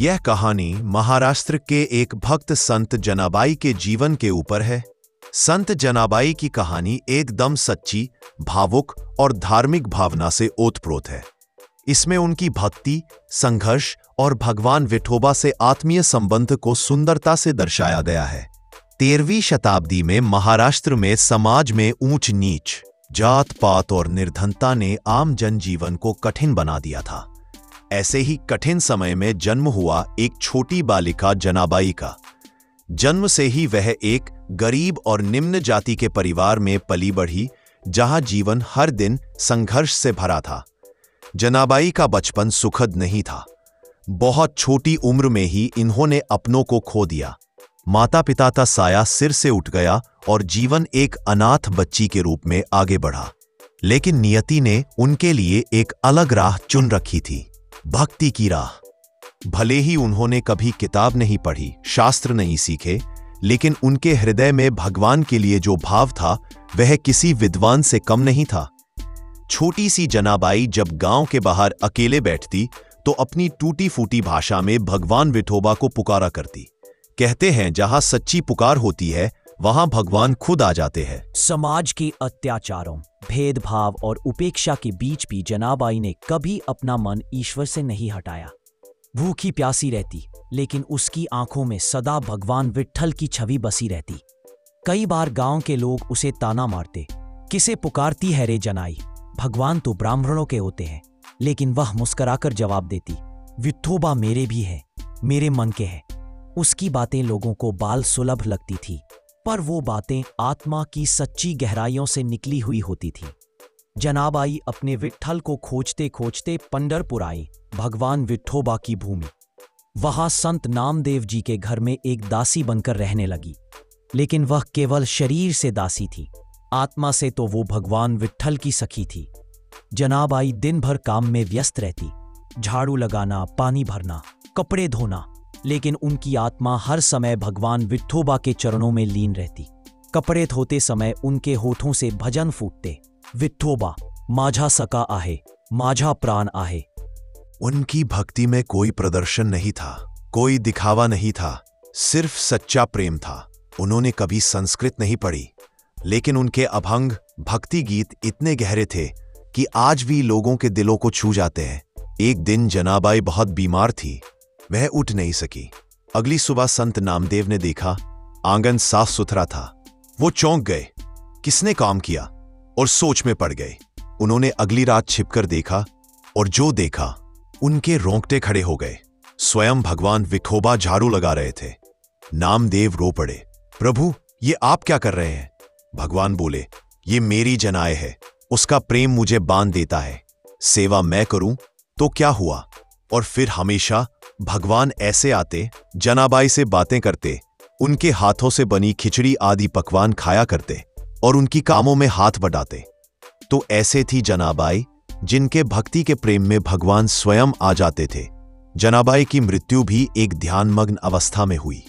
यह कहानी महाराष्ट्र के एक भक्त संत जनाबाई के जीवन के ऊपर है। संत जनाबाई की कहानी एकदम सच्ची, भावुक और धार्मिक भावना से ओतप्रोत है। इसमें उनकी भक्ति, संघर्ष और भगवान विठोबा से आत्मीय संबंध को सुंदरता से दर्शाया गया है। 13वीं शताब्दी में महाराष्ट्र में समाज में ऊंच नीच, जात पात और निर्धनता ने आम जनजीवन को कठिन बना दिया था। ऐसे ही कठिन समय में जन्म हुआ एक छोटी बालिका जनाबाई का। जन्म से ही वह एक गरीब और निम्न जाति के परिवार में पली बढ़ी, जहां जीवन हर दिन संघर्ष से भरा था। जनाबाई का बचपन सुखद नहीं था। बहुत छोटी उम्र में ही इन्होंने अपनों को खो दिया। माता पिता का साया सिर से उठ गया और जीवन एक अनाथ बच्ची के रूप में आगे बढ़ा। लेकिन नियति ने उनके लिए एक अलग राह चुन रखी थी, भक्ति की राह। भले ही उन्होंने कभी किताब नहीं पढ़ी, शास्त्र नहीं सीखे, लेकिन उनके हृदय में भगवान के लिए जो भाव था वह किसी विद्वान से कम नहीं था। छोटी सी जनाबाई जब गांव के बाहर अकेले बैठती तो अपनी टूटी फूटी भाषा में भगवान विठोबा को पुकारा करती। कहते हैं जहां सच्ची पुकार होती है वहां भगवान खुद आ जाते हैं। समाज के अत्याचारों, भेदभाव और उपेक्षा के बीच भी जनाबाई ने कभी अपना मन ईश्वर से नहीं हटाया। भूखी प्यासी रहती, लेकिन उसकी आंखों में सदा भगवान विट्ठल की छवि बसी रहती। कई बार गांव के लोग उसे ताना मारते, किसे पुकारती है रे जनाई, भगवान तो ब्राह्मणों के होते हैं। लेकिन वह मुस्कुराकर जवाब देती, विठोबा मेरे भी है, मेरे मन के हैं। उसकी बातें लोगों को बाल सुलभ लगती थी, पर वो बातें आत्मा की सच्ची गहराइयों से निकली हुई होती थी। जनाबाई अपने विट्ठल को खोजते खोजते पंढरपुर आई, भगवान विठोबा की भूमि। वहां संत नामदेव जी के घर में एक दासी बनकर रहने लगी। लेकिन वह केवल शरीर से दासी थी, आत्मा से तो वो भगवान विट्ठल की सखी थी। जनाबाई दिन भर काम में व्यस्त रहती, झाड़ू लगाना, पानी भरना, कपड़े धोना, लेकिन उनकी आत्मा हर समय भगवान विठोबा के चरणों में लीन रहती। कपड़े धोते समय उनके होठों से भजन फूटते, विठोबा माझा सका आहे, माझा प्राण आहे। उनकी भक्ति में कोई प्रदर्शन नहीं था, कोई दिखावा नहीं था, सिर्फ सच्चा प्रेम था। उन्होंने कभी संस्कृत नहीं पढ़ी, लेकिन उनके अभंग भक्ति गीत इतने गहरे थे कि आज भी लोगों के दिलों को छू जाते हैं। एक दिन जनाबाई बहुत बीमार थी, वह उठ नहीं सकी। अगली सुबह संत नामदेव ने देखा, आंगन साफ सुथरा था। वो चौंक गए, किसने काम किया, और सोच में पड़ गए। उन्होंने अगली रात छिपकर देखा, और जो देखा उनके रोंगटे खड़े हो गए। स्वयं भगवान विठोबा झाड़ू लगा रहे थे। नामदेव रो पड़े, प्रभु ये आप क्या कर रहे हैं? भगवान बोले, ये मेरी जनाए है, उसका प्रेम मुझे बांध देता है। सेवा मैं करूं तो क्या हुआ? और फिर हमेशा भगवान ऐसे आते, जनाबाई से बातें करते, उनके हाथों से बनी खिचड़ी आदि पकवान खाया करते और उनकी कामों में हाथ बटाते। तो ऐसे थी जनाबाई, जिनके भक्ति के प्रेम में भगवान स्वयं आ जाते थे। जनाबाई की मृत्यु भी एक ध्यानमग्न अवस्था में हुई।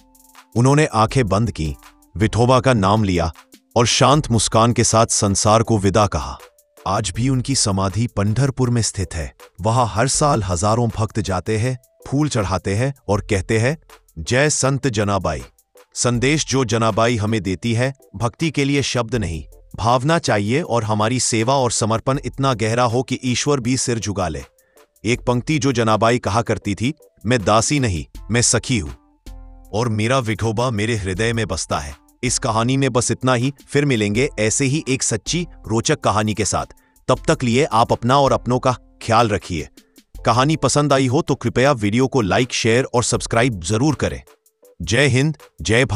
उन्होंने आंखें बंद की, विठोबा का नाम लिया और शांत मुस्कान के साथ संसार को विदा कहा। आज भी उनकी समाधि पंढरपुर में स्थित है। वहां हर साल हजारों भक्त जाते हैं, फूल चढ़ाते हैं और कहते हैं, जय संत जनाबाई। संदेश जो जनाबाई हमें देती है, भक्ति के लिए शब्द नहीं, भावना चाहिए, और हमारी सेवा और समर्पण इतना गहरा हो कि ईश्वर भी सिर झुका ले। एक पंक्ति जो जनाबाई कहा करती थी, मैं दासी नहीं, मैं सखी हूं, और मेरा विठोबा मेरे हृदय में बसता है। इस कहानी में बस इतना ही। फिर मिलेंगे ऐसे ही एक सच्ची रोचक कहानी के साथ। तब तक लिए आप अपना और अपनों का ख्याल रखिए। कहानी पसंद आई हो तो कृपया वीडियो को लाइक, शेयर और सब्सक्राइब जरूर करें। जय हिंद, जय भारत।